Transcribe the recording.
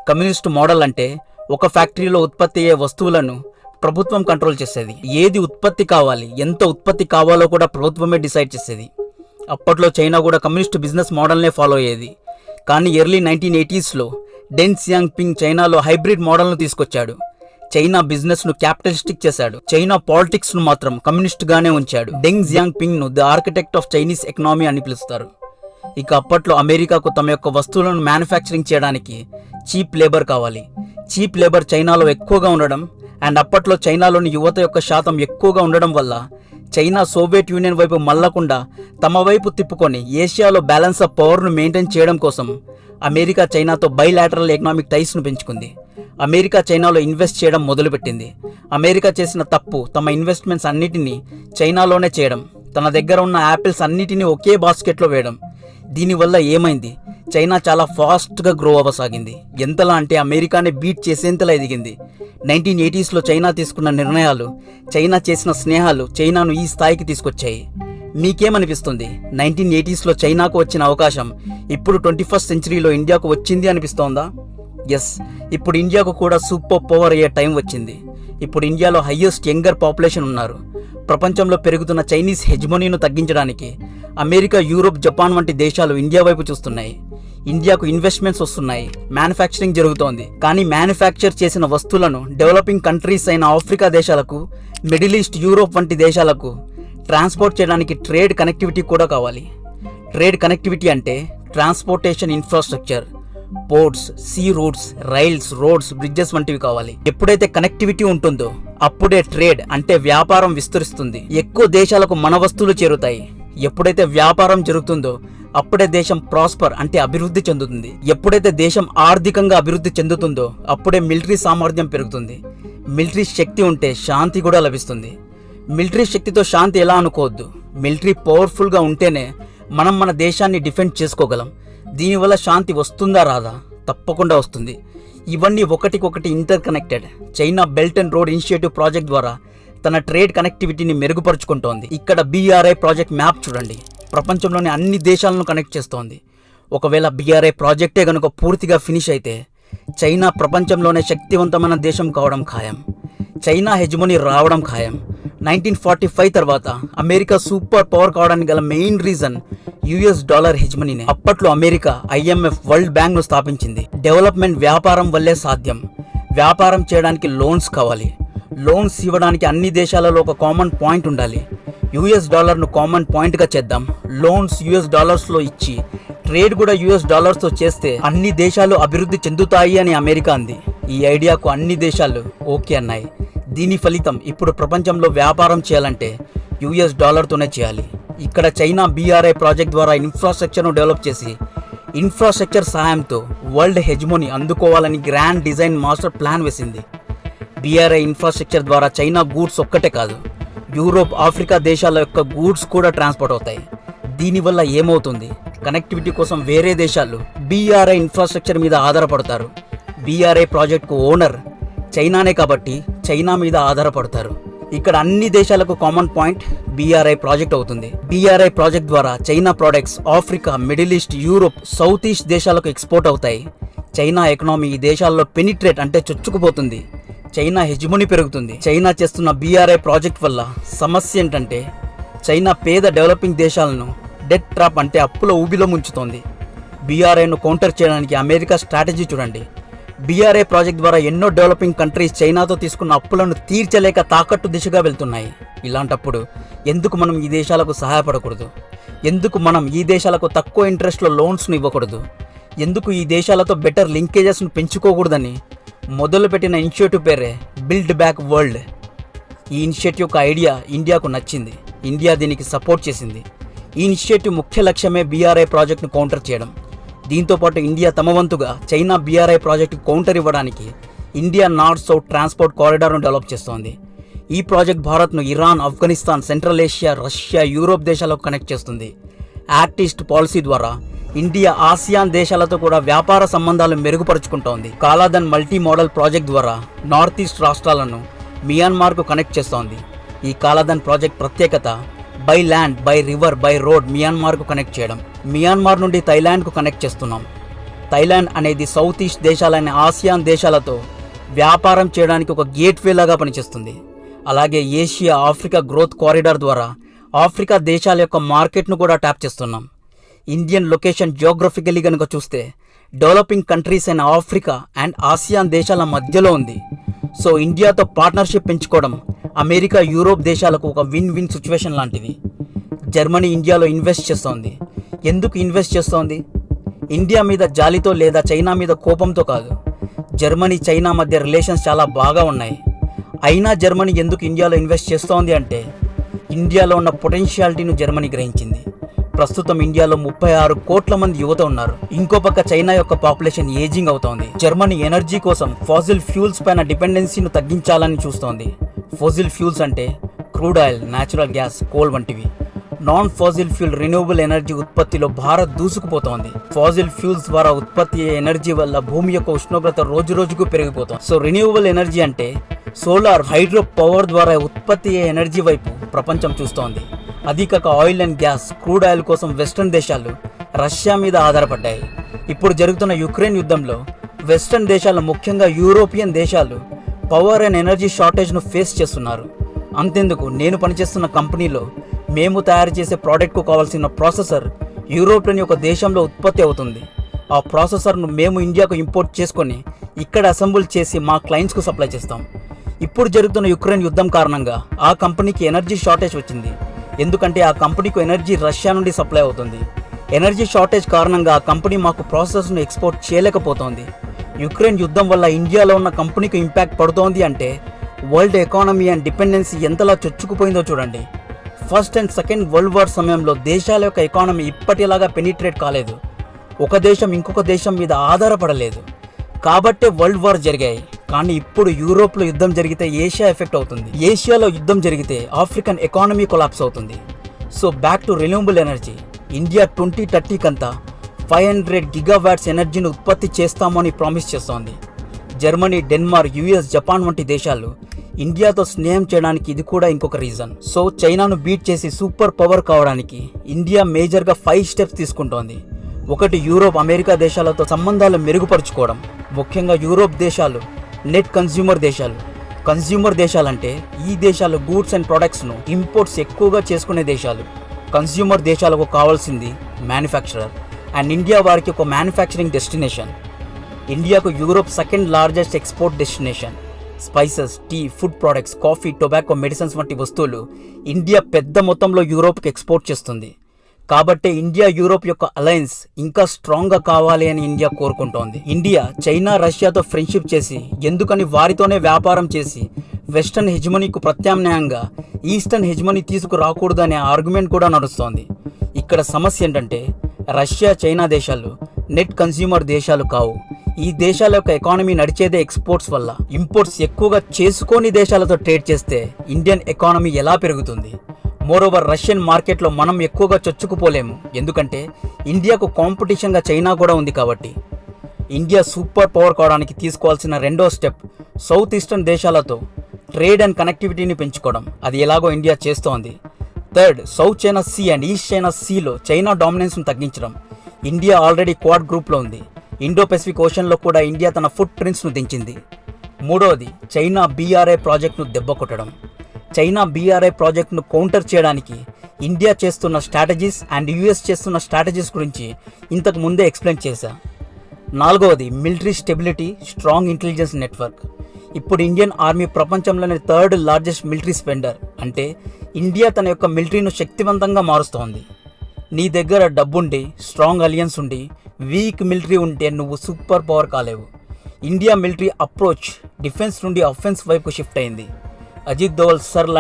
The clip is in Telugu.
కమ్యూనిస్ట్ మోడల్ అంటే ఒక ఫ్యాక్టరీలో ఉత్పత్తి అయ్యే వస్తువులను ప్రభుత్వం కంట్రోల్ చేసేది. ఏది ఉత్పత్తి కావాలి, ఎంత ఉత్పత్తి కావాలో కూడా ప్రభుత్వమే డిసైడ్ చేసేది. అప్పట్లో చైనా కూడా కమ్యూనిస్ట్ బిజినెస్ మోడల్నే ఫాలో అయ్యేది. కానీ ఎర్లీ 1980sలో డెన్ జియాంగ్పింగ్ చైనాలో హైబ్రిడ్ మోడల్ను తీసుకొచ్చాడు. చైనా బిజినెస్ను క్యాపిటలిస్టిక్ చేశాడు. చైనా పాలిటిక్స్ను మాత్రం కమ్యూనిస్ట్గానే ఉంచాడు. డెంగ్ జియాంగ్పింగ్ను the architect of Chinese economy అని పిలుస్తారు. ఇక అప్పట్లో అమెరికాకు తమ యొక్క వస్తువులను మ్యానుఫ్యాక్చరింగ్ చేయడానికి చీప్ లేబర్ కావాలి. చీప్ లేబర్ చైనాలో ఎక్కువగా ఉండడం అండ్ అప్పట్లో చైనాలోని యువత యొక్క శాతం ఎక్కువగా ఉండడం వల్ల చైనా సోవియట్ యూనియన్ వైపు మళ్లకుండా తమ వైపు తిప్పుకొని ఏషియాలో బ్యాలెన్స్ ఆఫ్ పవర్ను మెయింటైన్ చేయడం కోసం అమెరికా చైనాతో బైలాటరల్ ఎకనామిక్ టైస్ను పెంచుకుంది. అమెరికా చైనాలో ఇన్వెస్ట్ చేయడం మొదలుపెట్టింది. అమెరికా చేసిన తప్పు తమ ఇన్వెస్ట్మెంట్స్ అన్నిటినీ చైనాలోనే చేయడం, తన దగ్గర ఉన్న యాపిల్స్ అన్నిటినీ ఒకే బాస్కెట్లో వేయడం. దీనివల్ల ఏమైంది? చైనా చాలా ఫాస్ట్గా గ్రో అవ్వసాగింది. ఎంతలా అంటే అమెరికానే బీట్ చేసేంతలా ఎదిగింది. 1980sలో చైనా తీసుకున్న నిర్ణయాలు, చైనా చేసిన స్నేహాలు చైనాను ఈ స్థాయికి తీసుకొచ్చాయి. మీకేమనిపిస్తుంది? 1980sలో చైనాకు వచ్చిన అవకాశం ఇప్పుడు 21st centuryలో ఇండియాకు వచ్చింది అనిపిస్తోందా? ఎస్, ఇప్పుడు ఇండియాకు కూడా సూపర్ పవర్ అయ్యే టైం వచ్చింది. ఇప్పుడు ఇండియాలో హయ్యెస్ట్ యంగర్ పాపులేషన్ ఉన్నారు. ప్రపంచంలో పెరుగుతున్న చైనీస్ హెజ్మోనీను తగ్గించడానికి అమెరికా, యూరోప్, జపాన్ వంటి దేశాలు ఇండియా వైపు చూస్తున్నాయి. ఇండియాకు ఇన్వెస్ట్మెంట్స్ వస్తున్నాయి, మ్యానుఫ్యాక్చరింగ్ జరుగుతోంది. కానీ మ్యానుఫ్యాక్చర్ చేసిన వస్తువులను డెవలపింగ్ కంట్రీస్ అయిన ఆఫ్రికా దేశాలకు, మిడిల్ ఈస్ట్, యూరోప్ వంటి దేశాలకు ట్రాన్స్పోర్ట్ చేయడానికి ట్రేడ్ కనెక్టివిటీ కూడా కావాలి. ట్రేడ్ కనెక్టివిటీ అంటే transportation infrastructure, ports, see roots, rails, roads, bridges వంటివి కావాలి. ఎప్పుడైతే కనెక్టివిటీ ఉంటుందో అప్పుడే ట్రేడ్ అంటే వ్యాపారం విస్తరిస్తుంది. ఎక్కువ దేశాలకు మన వస్తువులు చేరుతాయి. ఎప్పుడైతే వ్యాపారం జరుగుతుందో అప్పుడే దేశం ప్రాస్పర్ అంటే అభివృద్ధి చెందుతుంది. ఎప్పుడైతే దేశం ఆర్థికంగా అభివృద్ధి చెందుతుందో అప్పుడే మిలిటరీ సామర్థ్యం పెరుగుతుంది. మిలిటరీ శక్తి ఉంటే శాంతి కూడా లభిస్తుంది. మిలిటరీ శక్తితో శాంతి ఎలా అనుకోవద్దు. మిలిటరీ పవర్ఫుల్గా ఉంటేనే మనం మన దేశాన్ని డిఫెండ్ చేసుకోగలం. దీనివల్ల శాంతి వస్తుందా రాదా? తప్పకుండా వస్తుంది. ఇవన్నీ ఒకటికొకటి interconnected. China belt and road initiative project ద్వారా తన ట్రేడ్ కనెక్టివిటీని మెరుగుపరుచుకుంటోంది. ఇక్కడ BRI ప్రాజెక్ట్ మ్యాప్ చూడండి, ప్రపంచంలోని అన్ని దేశాలను కనెక్ట్ చేస్తోంది. ఒకవేళ BRI ప్రాజెక్టే కనుక పూర్తిగా ఫినిష్ అయితే చైనా ప్రపంచంలోనే శక్తివంతమైన దేశం కావడం ఖాయం. చైనా హెజ్మోనీ రావడం ఖాయం. 1945 తర్వాత అమెరికా సూపర్ పవర్ కావడానికి గల మెయిన్ రీజన్ US డాలర్ హెజ్మనీనే. అప్పట్లో అమెరికా IMF, వరల్డ్ బ్యాంక్ ను స్థాపించింది. డెవలప్మెంట్ వ్యాపారం వల్లే సాధ్యం. వ్యాపారం చేయడానికి లోన్స్ కావాలి. లోన్స్ ఇవ్వడానికి అన్ని దేశాలలో ఒక కామన్ పాయింట్ ఉండాలి. US డాలర్ను కామన్ పాయింట్గా చేద్దాం. లోన్స్ US డాలర్స్లో ఇచ్చి ట్రేడ్ కూడా US డాలర్స్తో చేస్తే అన్ని దేశాలు అభివృద్ధి చెందుతాయి అని అమెరికా అంది. ఈ ఐడియాకు అన్ని దేశాలు ఓకే అన్నాయి. దీని ఫలితం ఇప్పుడు ప్రపంచంలో వ్యాపారం చేయాలంటే US డాలర్తోనే చేయాలి. ఇక్కడ చైనా BRI ప్రాజెక్ట్ ద్వారా ఇన్ఫ్రాస్ట్రక్చర్ను డెవలప్ చేసి ఇన్ఫ్రాస్ట్రక్చర్ సహాయంతో వరల్డ్ హెజ్మోనీ అందుకోవాలని గ్రాండ్ డిజైన్ మాస్టర్ ప్లాన్ వేసింది. BRI ఇన్ఫ్రాస్ట్రక్చర్ ద్వారా చైనా గూడ్స్ ఒక్కటే కాదు, యూరోప్, ఆఫ్రికా దేశాల యొక్క గూడ్స్ కూడా ట్రాన్స్పోర్ట్ అవుతాయి. దీనివల్ల ఏమవుతుంది? కనెక్టివిటీ కోసం వేరే దేశాలు BRI ఇన్ఫ్రాస్ట్రక్చర్ మీద ఆధారపడతారు. BRI ప్రాజెక్ట్కు ఓనర్ చైనానే కాబట్టి చైనా మీద ఆధారపడతారు. ఇక్కడ అన్ని దేశాలకు కామన్ పాయింట్ BRI ప్రాజెక్ట్ అవుతుంది. BRI ప్రాజెక్ట్ ద్వారా China products Africa, middle east, Europe, south east దేశాలకు ఎక్స్పోర్ట్ అవుతాయి. చైనా ఎకనామీ ఈ దేశాల్లో పెనిట్రేట్ అంటే చొచ్చుకుపోతుంది. చైనా హెజ్మోనీ పెరుగుతుంది. చైనా చేస్తున్న BRI ప్రాజెక్ట్ వల్ల సమస్య ఏంటంటే చైనా పేద డెవలపింగ్ దేశాలను డెట్ ట్రాప్ అంటే అప్పుల ఊబిలో ముంచుతోంది. BRIను కౌంటర్ చేయడానికి అమెరికా స్ట్రాటజీ చూడండి. BRI ప్రాజెక్ట్ ద్వారా ఎన్నో డెవలపింగ్ కంట్రీస్ చైనాతో తీసుకున్న అప్పులను తీర్చలేక తాకట్టు దిశగా వెళ్తున్నాయి. ఇలాంటప్పుడు ఎందుకు మనం ఈ దేశాలకు సహాయపడకూడదు? ఎందుకు మనం ఈ దేశాలకు తక్కువ ఇంట్రెస్ట్లో లోన్స్ను ఇవ్వకూడదు? ఎందుకు ఈ దేశాలతో బెటర్ లింకేజెస్ను పెంచుకోకూడదని మొదలుపెట్టిన ఇనిషియేటివ్ పేరే బిల్డ్ బ్యాక్ వరల్డ్. ఈ ఇనిషియేటివ్ యొక్క ఐడియా ఇండియాకు నచ్చింది. ఇండియా దీనికి సపోర్ట్ చేసింది. ఈ ఇనిషియేటివ్ ముఖ్య లక్ష్యమే BRI ప్రాజెక్ట్ను కౌంటర్ చేయడం. దీంతోపాటు ఇండియా తమ వంతుగా చైనా BRI ప్రాజెక్టు కౌంటర్ ఇవ్వడానికి ఇండియా నార్త్ సౌత్ ట్రాన్స్పోర్ట్ కారిడార్ను డెవలప్ చేస్తోంది. ఈ ప్రాజెక్ట్ భారత్ను Iran, Afghanistan, central Asia, Russia, Europe దేశాలకు కనెక్ట్ చేస్తుంది. యాక్ట్ ఈస్ట్ పాలసీ ద్వారా ఇండియా ఆసియాన్ దేశాలతో కూడా వ్యాపార సంబంధాలు మెరుగుపరుచుకుంటోంది. కాలాదన్ మల్టీ మోడల్ ప్రాజెక్ట్ ద్వారా నార్త్ ఈస్ట్ రాష్ట్రాలను మియాన్మార్కు కనెక్ట్ చేస్తోంది. ఈ కాలాదన్ ప్రాజెక్ట్ ప్రత్యేకత by land, by river, by road మియాన్మార్కు కనెక్ట్ చేయడం. మియాన్మార్ నుండి థైలాండ్కు కనెక్ట్ చేస్తున్నాం. థాయిలాండ్ అనేది సౌత్ ఈస్ట్ దేశాలైన ఆసియాన్ దేశాలతో వ్యాపారం చేయడానికి ఒక గేట్వే లాగా పనిచేస్తుంది. అలాగే ఏషియా ఆఫ్రికా గ్రోత్ కారిడార్ ద్వారా ఆఫ్రికా దేశాల యొక్క మార్కెట్ను కూడా ట్యాప్ చేస్తున్నాం. ఇండియన్ లొకేషన్ జియోగ్రఫికలీ కనుక చూస్తే డెవలపింగ్ కంట్రీస్ అయిన ఆఫ్రికా అండ్ ఆసియాన్ దేశాల మధ్యలో ఉంది. సో ఇండియాతో పార్ట్నర్షిప్ పెంచుకోవడం అమెరికా యూరోప్ దేశాలకు ఒక విన్ విన్ సిచ్యువేషన్ లాంటిది. జర్మనీ ఇండియాలో ఇన్వెస్ట్ చేస్తోంది. ఎందుకు ఇన్వెస్ట్ చేస్తోంది? ఇండియా మీద జాలితో లేదా చైనా మీద కోపంతో కాదు. జర్మనీ చైనా మధ్య రిలేషన్స్ చాలా బాగా ఉన్నాయి. అయినా జర్మనీ ఎందుకు ఇండియాలో ఇన్వెస్ట్ చేస్తోంది అంటే ఇండియాలో ఉన్న పొటెన్షియాలిటీను జర్మనీ గ్రహించింది. ప్రస్తుతం ఇండియాలో 36 కోట్ల మంది యువత ఉన్నారు. ఇంకో పక్క చైనా యొక్క పాపులేషన్ ఏజింగ్ అవుతోంది. జర్మనీ ఎనర్జీ కోసం ఫాసిల్ ఫ్యూల్స్ పైన డిపెండెన్సీను తగ్గించాలని చూస్తోంది. ఫాసిల్ ఫ్యూల్స్ అంటే crude oil, natural gas, coal వంటివి. Non fossil fuel renewable energy ఉత్పత్తిలో భారత్ దూసుకుపోతోంది. ఫాసిల్ ఫ్యూల్స్ ద్వారా ఉత్పత్తి అయ్యే ఎనర్జీ వల్ల భూమి యొక్క ఉష్ణోగ్రత రోజు రోజుకు పెరిగిపోతుంది. సో రెన్యూవబుల్ ఎనర్జీ అంటే సోలార్, హైడ్రో పవర్ ద్వారా ఉత్పత్తి అయ్యే ఎనర్జీ వైపు ప్రపంచం చూస్తోంది. అధిక oil and gas, crude oil కోసం వెస్ట్రన్ దేశాలు రష్యా మీద ఆధారపడ్డాయి. ఇప్పుడు జరుగుతున్న యుక్రెయిన్ యుద్ధంలో వెస్ట్రన్ దేశాలు, ముఖ్యంగా యూరోపియన్ దేశాలు పవర్ అండ్ ఎనర్జీ షార్టేజ్ను ఫేస్ చేస్తున్నారు. అంతెందుకు, నేను పనిచేస్తున్న కంపెనీలో మేము తయారు చేసే ప్రోడక్ట్కు కావాల్సిన ప్రాసెసర్ యూరోప్లోని ఒక దేశంలో ఉత్పత్తి అవుతుంది. ఆ ప్రాసెసర్ను మేము ఇండియాకు ఇంపోర్ట్ చేసుకొని ఇక్కడ అసెంబుల్ చేసి మా క్లయింట్స్కు సప్లై చేస్తాం. ఇప్పుడు జరుగుతున్న యుక్రెయిన్ యుద్ధం కారణంగా ఆ కంపెనీకి ఎనర్జీ షార్టేజ్ వచ్చింది. ఎందుకంటే ఆ కంపెనీకు ఎనర్జీ రష్యా నుండి సప్లై అవుతుంది. ఎనర్జీ షార్టేజ్ కారణంగా ఆ కంపెనీ మాకు ప్రాసెసర్ను ఎక్స్పోర్ట్ చేయలేకపోతోంది. యుక్రెయిన్ యుద్ధం వల్ల ఇండియాలో ఉన్న కంపెనీకి ఇంపాక్ట్ పడుతోంది అంటే వరల్డ్ ఎకానమీ అండ్ డిపెండెన్సీ ఎంతలా చొచ్చుకుపోయిందో చూడండి. First and second world war సమయంలో దేశాల యొక్క ఎకానమీ ఇప్పటిలాగా పెనిట్రేట్ కాలేదు. ఒక దేశం ఇంకొక దేశం మీద ఆధారపడలేదు. కాబట్టే వరల్డ్ వార్ జరిగాయి. కానీ ఇప్పుడు యూరోప్లో యుద్ధం జరిగితే ఏషియా ఎఫెక్ట్ అవుతుంది. ఏషియాలో యుద్ధం జరిగితే ఆఫ్రికన్ ఎకానమీ కొలాప్స్ అవుతుంది. So back to renewable energy. India 2030 కంతా 500 గిగావాట్స్ ఎనర్జీని ఉత్పత్తి చేస్తామని ప్రామిస్ చేస్తోంది. జర్మనీ, డెన్మార్క్, యుఎస్, జపాన్ వంటి దేశాలు ఇండియాతో స్నేహం చేయడానికి ఇది కూడా ఇంకొక రీజన్. సో చైనాను బీట్ చేసి సూపర్ పవర్ కావడానికి ఇండియా మేజర్గా 5 స్టెప్స్ తీసుకుంటోంది. ఒకటి, యూరోప్, అమెరికా దేశాలతో సంబంధాలు మెరుగుపరుచుకోవడం. ముఖ్యంగా యూరోప్ దేశాలు నెట్ కన్స్యూమర్ దేశాలు. కన్స్యూమర్ దేశాలంటే ఈ దేశాలు గూడ్స్ అండ్ ప్రొడక్ట్స్ను ఇంపోర్ట్స్ ఎక్కువగా చేసుకునే దేశాలు. కన్స్యూమర్ దేశాలకు కావాల్సింది మ్యానుఫ్యాక్చరర్ అండ్ ఇండియా వారికి ఒక మ్యానుఫ్యాక్చరింగ్ డెస్టినేషన్. ఇండియాకు Europe second largest export destination. Spices, tea, food products, coffee, tobacco, medicines వంటి వస్తువులు ఇండియా పెద్ద మొత్తంలో యూరోప్కి ఎక్స్పోర్ట్ చేస్తుంది. కాబట్టి ఇండియా యూరోప్ యొక్క అలయన్స్ ఇంకా స్ట్రాంగ్గా కావాలి అని ఇండియా కోరుకుంటోంది. ఇండియా చైనా, రష్యాతో ఫ్రెండ్షిప్ చేసి ఎందుకని వారితోనే వ్యాపారం చేసి వెస్టర్న్ హెజ్మనీకు ప్రత్యామ్నాయంగా ఈస్టర్న్ హెజ్మనీ తీసుకురాకూడదు అనే ఆర్గ్యుమెంట్ కూడా నడుస్తోంది. ఇక్కడ సమస్య ఏంటంటే రష్యా, చైనా దేశాలు నెట్ కన్స్యూమర్ దేశాలు కావు. ఈ దేశాల యొక్క ఎకానమీ నడిచేదే ఎక్స్పోర్ట్స్ వల్ల. ఇంపోర్ట్స్ ఎక్కువగా చేసుకొని దేశాలతో ట్రేడ్ చేస్తే ఇండియన్ ఎకానమీ ఎలా పెరుగుతుంది? మోరోవర్ రష్యన్ మార్కెట్లో మనం ఎక్కువగా చొచ్చుకుపోలేము. ఎందుకంటే ఇండియాకు కాంపిటీషన్గా చైనా కూడా ఉంది. కాబట్టి ఇండియా సూపర్ పవర్ కావడానికి తీసుకోవాల్సిన రెండో స్టెప్ సౌత్ ఈస్టర్న్ దేశాలతో ట్రేడ్ అండ్ కనెక్టివిటీని పెంచుకోవడం. అది ఎలాగో ఇండియా చేస్తోంది. Third, south China sea and east China సీలో చైనా డామినెన్స్ను తగ్గించడం. ఇండియా ఆల్రెడీ క్వాడ్ గ్రూప్లో ఉంది. ఇండో పెసిఫిక్ ఓషన్లో కూడా ఇండియా తన ఫుట్ ప్రింట్స్ను దించింది. మూడవది, చైనా బీఆర్ఐ ప్రాజెక్టును దెబ్బ కొట్టడం. చైనా బీఆర్ఐ ప్రాజెక్టును కౌంటర్ చేయడానికి ఇండియా చేస్తున్న స్ట్రాటజీస్ అండ్ యుఎస్ చేస్తున్న స్ట్రాటజీస్ గురించి ఇంతకు ముందే ఎక్స్ప్లెయిన్ చేశా. నాలుగవది, military stability, strong intelligence network. ఇప్పుడు ఇండియన్ ఆర్మీ ప్రపంచంలోనే థర్డ్ లార్జెస్ట్ మిలిటరీ స్పెండర్. అంటే ఇండియా తన యొక్క మిలిటరీను శక్తివంతంగా మారుస్తోంది. నీ దగ్గర డబ్బుండి, స్ట్రాంగ్ అలియన్స్ ఉండి, వీక్ మిలిటరీ ఉంటే నువ్వు సూపర్ పవర్ కాలేవు. ఇండియా మిలిటరీ అప్రోచ్ డిఫెన్స్ నుండి అఫెన్స్ వైపు షిఫ్ట్ అయింది. అజిత్ దోవల్ సర్